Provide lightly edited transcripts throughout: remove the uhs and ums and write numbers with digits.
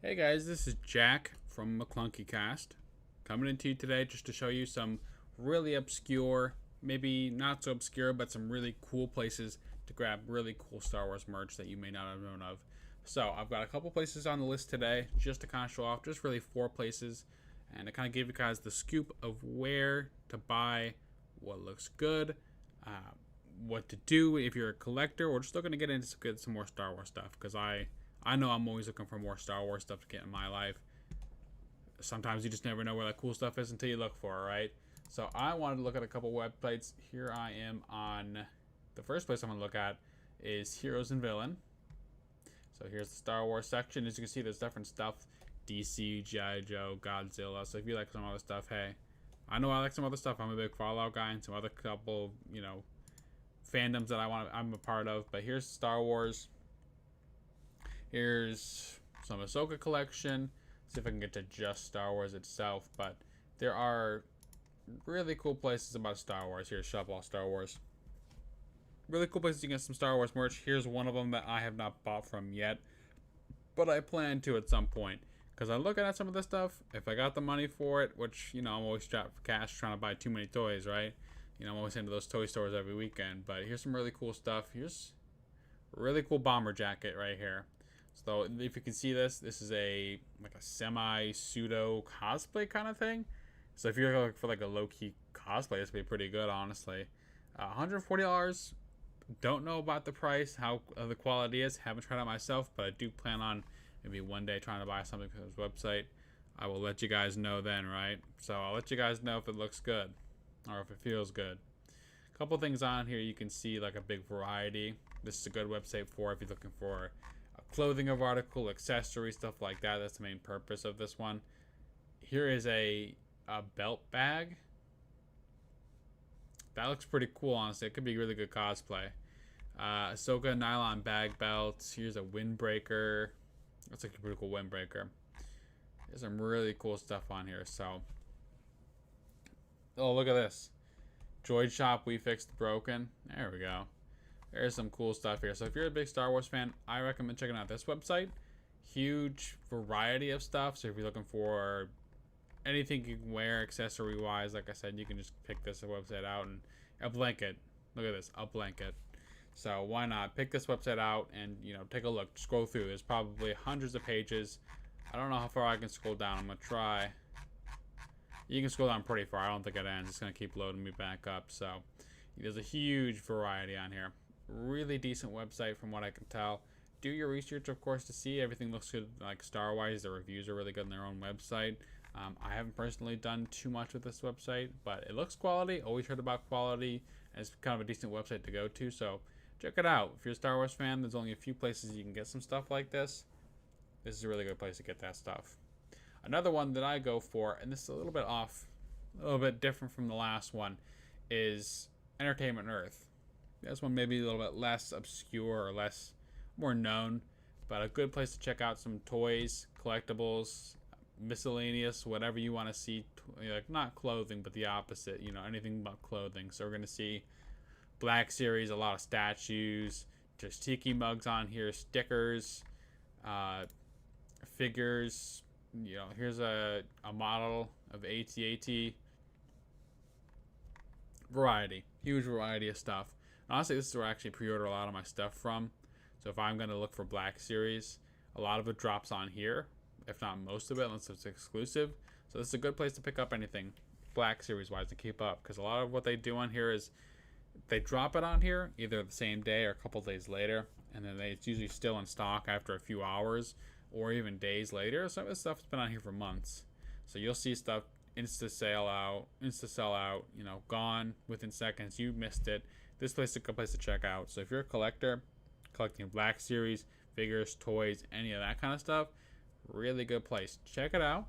Hey guys, this is Jack from McClunkycast coming into you today just to show you some really obscure, maybe not so obscure, but some really cool places to grab really cool Star Wars merch that you may not have known of. So I've got a couple places on the list today just to kind of show off, just really four places, and to kind of give you guys the scoop of where to buy, what looks good, uh, what to do if you're a collector or just looking to get into some more Star Wars stuff. Because I know I'm always looking for more Star Wars stuff to get in my life. Sometimes you just never know where that cool stuff is until you look for it, right? So I wanted to look at a couple websites. Here I am on the first place I'm gonna look at is Heroes and Villain. So here's the Star Wars section. As you can see, there's different stuff: DC, GI Joe, Godzilla. So if you like some other stuff, hey, I know I like some other stuff. I'm a big Fallout guy and some other couple, fandoms that I'm a part of. But here's Star Wars. Here's some Ahsoka collection. See if I can get to just Star Wars itself. But there are really cool places about Star Wars. Here's Shop All Star Wars. Really cool places you can get some Star Wars merch. Here's one of them that I have not bought from yet, but I plan to at some point. Because I'm looking at some of this stuff. If I got the money for it, which, I'm always strapped for cash trying to buy too many toys, right? I'm always into those toy stores every weekend. But here's some really cool stuff. Here's a really cool bomber jacket right here. So if you can see this, this is a semi pseudo cosplay kind of thing. So if you're looking for like a low key cosplay, this would be pretty good, honestly. $140. Don't know about the price, how the quality is. Haven't tried it myself, but I do plan on maybe one day trying to buy something from this website. I will let you guys know then, right? So I'll let you guys know if it looks good or if it feels good. A couple things on here you can see like a big variety. This is a good website for if you're looking for clothing of article, accessories, stuff like that. That's the main purpose of this one. Here is a belt bag. That looks pretty cool, honestly. It could be really good cosplay. Ahsoka nylon bag belts. Here's a windbreaker. That's like a pretty cool windbreaker. There's some really cool stuff on here. So, oh, look at this. Droid Shop, we fixed broken. There we go. There's some cool stuff here. So if you're a big Star Wars fan, I recommend checking out this website. Huge variety of stuff. So if you're looking for anything you can wear accessory wise, like I said, you can just pick this website out. And a blanket. Look at this, a blanket. So why not pick this website out and take a look, scroll through. There's probably hundreds of pages. I don't know how far I can scroll down. I'm gonna try. You can scroll down pretty far. I don't think it ends. It's gonna keep loading me back up. So there's a huge variety on here. Really decent website from what I can tell. Do your research, of course, to see everything looks good. Like Star Wars, the reviews are really good on their own website. I haven't personally done too much with this website, but it looks quality. Always heard about quality, and it's kind of a decent website to go to. So check it out. If you're a Star Wars fan, there's only a few places you can get some stuff like this. This is a really good place to get that stuff. Another one that I go for, and this is a little bit off, a little bit different from the last one, is Entertainment Earth. This one may be a little bit less obscure or more known, but a good place to check out some toys, collectibles, miscellaneous, whatever you want to see. Like not clothing, but the opposite. Anything but clothing. So we're gonna see Black Series, a lot of statues, just tiki mugs on here, stickers, figures. Here's a model of AT-AT. Variety, huge variety of stuff. Honestly, this is where I actually pre-order a lot of my stuff from. So if I'm going to look for Black Series, a lot of it drops on here, if not most of it, unless it's exclusive. So this is a good place to pick up anything Black Series wise to keep up, because a lot of what they do on here is they drop it on here either the same day or a couple days later, and then it's usually still in stock after a few hours or even days later. Some of this stuff's been on here for months. So you'll see stuff insta sell out, gone within seconds. You missed it. This place is a good place to check out. So if you're a collector, collecting Black Series, figures, toys, any of that kind of stuff, really good place. Check it out.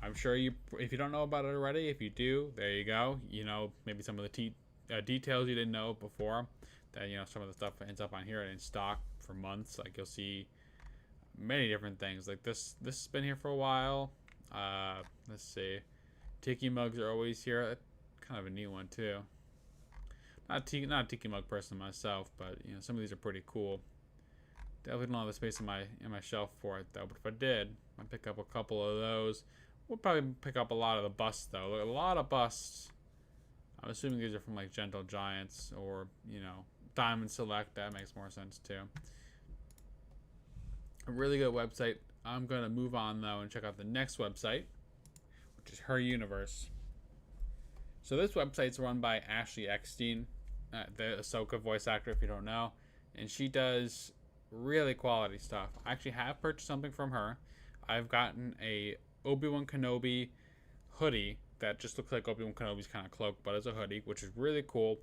I'm sure if you don't know about it already, if you do, there you go. Maybe some of the details you didn't know before, that some of the stuff ends up on here and in stock for months. Like you'll see many different things. Like this has been here for a while. Let's see. Tiki mugs are always here. Kind of a new one too. Not a tiki mug person myself, but some of these are pretty cool. Definitely don't have the space in my shelf for it though. But if I did, I'd pick up a couple of those. We'll probably pick up a lot of the busts though. Look, a lot of busts. I'm assuming these are from like Gentle Giants or, you know, Diamond Select. That makes more sense too. A really good website. I'm going to move on though and check out the next website, which is Her Universe. So this website's run by Ashley Eckstein, the Ahsoka voice actor, if you don't know. And she does really quality stuff. I actually have purchased something from her. I've gotten a Obi-Wan Kenobi hoodie that just looks like Obi-Wan Kenobi's kind of cloak, but it's a hoodie, which is really cool.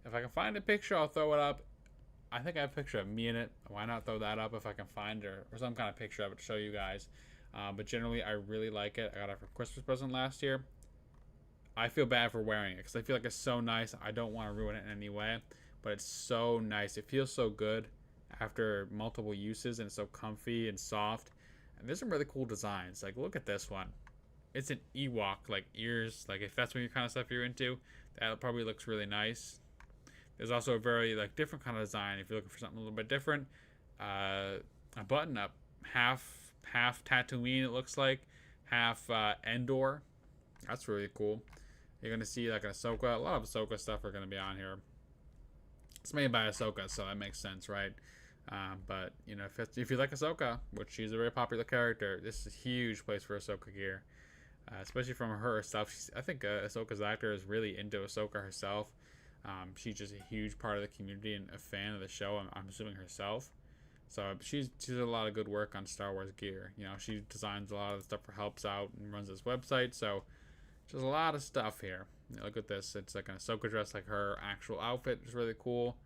If I can find a picture, I'll throw it up. I think I have a picture of me in it. Why not throw that up if I can find her or some kind of picture of it to show you guys. But generally, I really like it. I got it for Christmas present last year. I feel bad for wearing it because I feel like it's so nice. I don't want to ruin it in any way, but it's so nice. It feels so good after multiple uses, and it's so comfy and soft. And there's some really cool designs. Like, look at this one. It's an Ewok, like ears. Like, if that's what kind of stuff you're into, that probably looks really nice. There's also a very like different kind of design if you're looking for something a little bit different. A button up, half Tatooine it looks like, half Endor. That's really cool. You're gonna see like an Ahsoka. A lot of Ahsoka stuff are gonna be on here. It's made by Ahsoka, so that makes sense, right? But you know, if you like Ahsoka, which she's a very popular character, this is a huge place for Ahsoka gear, especially from her stuff. I think Ahsoka's actor is really into Ahsoka herself. She's just a huge part of the community and a fan of the show. I'm assuming herself. So she does a lot of good work on Star Wars gear. You know, she designs a lot of the stuff, helps out, and runs this website. So there's a lot of stuff here. You know, look at this. It's like an Ahsoka dress, like her actual outfit is really cool.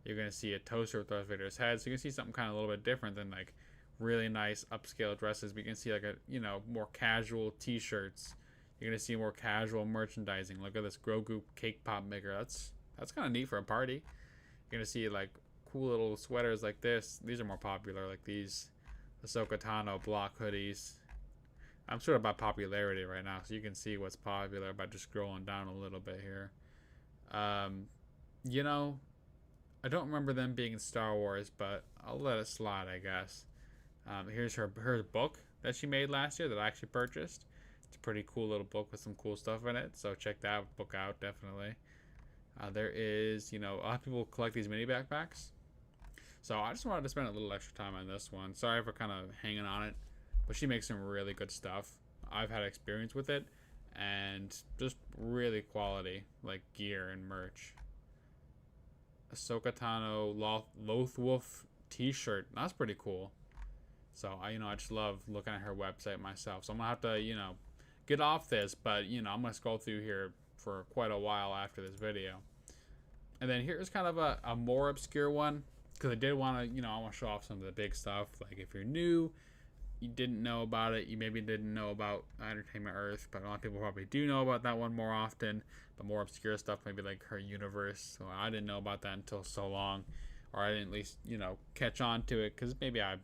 You're going to see a toaster with Darth Vader's head. So you can see something kind of a little bit different than like really nice upscale dresses. But you can see like a, you know, more casual t-shirts. You're going to see more casual merchandising. Look at this Grogu cake pop maker. That's kind of neat for a party. You're going to see like cool little sweaters like this. These are more popular, like these Ahsoka Tano block hoodies. I'm sort of by popularity right now, so you can see what's popular by just scrolling down a little bit here. You know, I don't remember them being in Star Wars, but I'll let it slide, I guess. Here's her book that she made last year that I actually purchased. It's a pretty cool little book with some cool stuff in it, so check that book out, definitely. There is, you know, a lot of people collect these mini backpacks. So I just wanted to spend a little extra time on this one. Sorry for kind of hanging on it, but she makes some really good stuff. I've had experience with it, and just really quality, like gear and merch. Ahsoka Tano Lothwolf t-shirt. That's pretty cool. So I just love looking at her website myself. So I'm gonna have to, you know, get off this, but you know, I'm gonna scroll through here for quite a while after this video. And then here's kind of a more obscure one, because I did want to, you know, I want to show off some of the big stuff. Like if you're new, you didn't know about it, you maybe didn't know about Entertainment Earth, but a lot of people probably do know about that one more often. But more obscure stuff, maybe like Her Universe. So I didn't know about that until so long, or I didn't at least, you know, catch on to it, because maybe I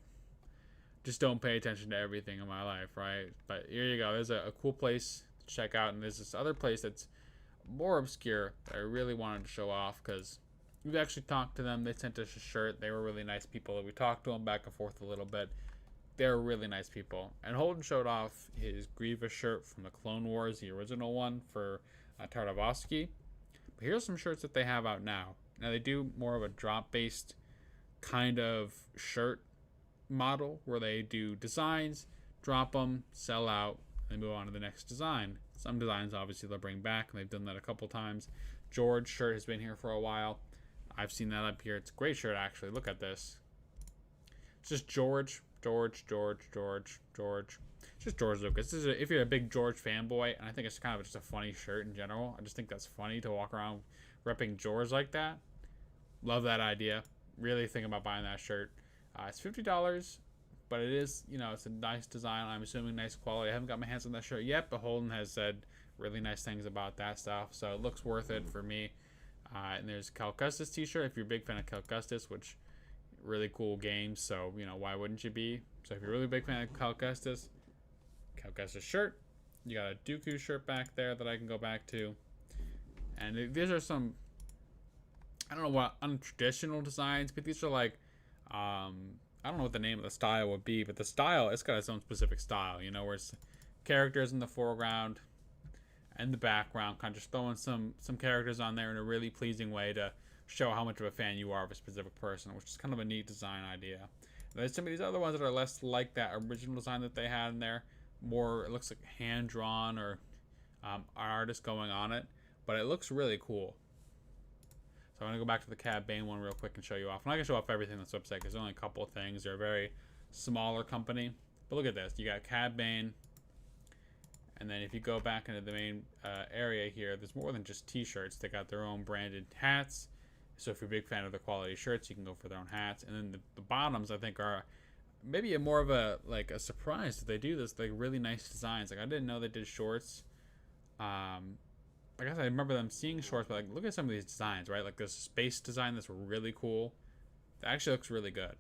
just don't pay attention to everything in my life, right? But here you go. There's a cool place to check out, and there's this other place that's more obscure that I really wanted to show off, because we've actually talked to them. They sent us a shirt. They were really nice people. We talked to them back and forth a little bit. They're really nice people. And Holden showed off his Grievous shirt from the Clone Wars, the original one for Tartakovsky. But here's some shirts that they have out now. Now they do more of a drop-based kind of shirt model where they do designs, drop them, sell out, and move on to the next design. Some designs obviously they'll bring back, and they've done that a couple times. George shirt has been here for a while. I've seen that up here. It's a great shirt actually. Look at this. It's just George. It's just George Lucas. If you're a big George fanboy, and I think it's kind of just a funny shirt in general. I just think that's funny to walk around repping George like that. Love that idea. Really thinking about buying that shirt. It's $50, but it is, you know, it's a nice design. I'm assuming nice quality. I haven't got my hands on that shirt yet, but Holden has said really nice things about that stuff, so it looks worth it for me. And there's Cal Kestis t-shirt if you're a big fan of Cal Kestis, which really cool games, so you know, why wouldn't you be? So if you're a really big fan of Cal Kestis shirt. You got a Dooku shirt back there that I can go back to, and these are some, I don't know what untraditional designs, but these are like I don't know what the name of the style would be, but the style, it's got its own specific style, you know, where it's characters in the foreground and the background, kind of just throwing some characters on there in a really pleasing way to show how much of a fan you are of a specific person, which is kind of a neat design idea. And there's some of these other ones that are less like that original design that they had in there. More, it looks like hand-drawn or artist going on it, but it looks really cool. So I'm going to go back to the Cad Bane one real quick and show you off. I'm not going to show off everything on this website because there's only a couple of things. They're a very smaller company. But look at this. You got Cad Bane. And then if you go back into the main area here, there's more than just t-shirts. They got their own branded hats. So if you're a big fan of the quality shirts, you can go for their own hats. And then the bottoms, I think, are maybe more of a surprise that they do this. Like really nice designs. Like I didn't know they did shorts. I guess I remember them seeing shorts, but like look at some of these designs, right? Like this space design that's really cool. That actually looks really good.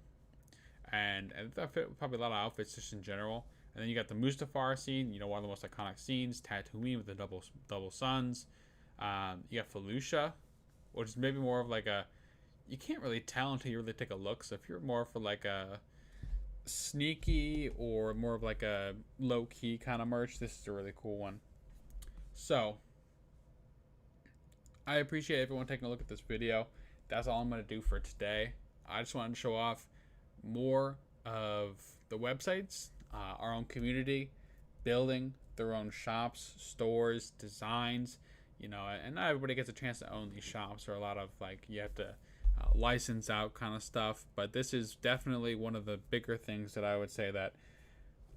And that fit probably a lot of outfits just in general. And then you got the Mustafar scene, you know, one of the most iconic scenes, Tatooine with the double suns. You got Felucia, which is maybe more of like a, you can't really tell until you really take a look. So if you're more for like a sneaky or more of like a low-key kind of merch, this is a really cool one. So I appreciate everyone taking a look at this video. That's all I'm going to do for today. I just wanted to show off more of the websites, our own community, building their own shops, stores, designs, you know, and not everybody gets a chance to own these shops, or a lot of like you have to license out kind of stuff. But this is definitely one of the bigger things that I would say that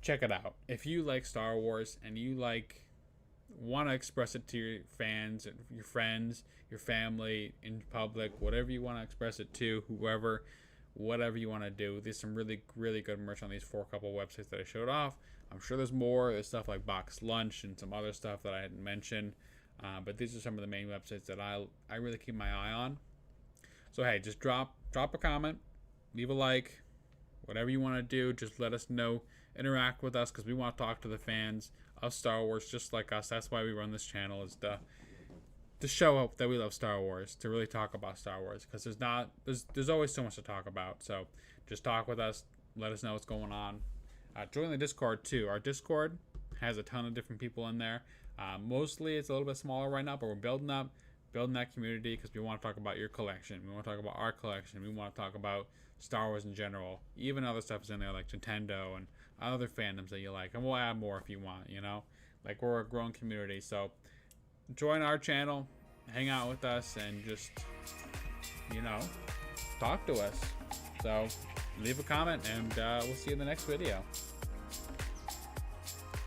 check it out. If you like Star Wars and you want to express it to your fans, your friends, your family, in public, whatever you want to express it to, whoever, whatever you want to do. There's some really good merch on these couple websites that I showed off. I'm sure there's more. There's stuff like Box Lunch and some other stuff that I hadn't mentioned. But these are some of the main websites that I really keep my eye on. So hey, just drop a comment, leave a like, whatever you want to do. Just let us know, interact with us, because we want to talk to the fans of Star Wars just like us. That's why we run this channel, is to show up that we love Star Wars, to really talk about Star Wars, because there's always so much to talk about. So just talk with us, let us know what's going on. Join the Discord too. Our Discord has a ton of different people in there. Mostly it's a little bit smaller right now, but we're building that community because we want to talk about your collection. We want to talk about our collection. We want to talk about Star Wars in general. Even other stuff is in there like Nintendo and other fandoms that you like, and we'll add more if you want, you know. Like, we're a growing community, so join our channel, hang out with us, and just, you know, talk to us. So leave a comment, and we'll see you in the next video.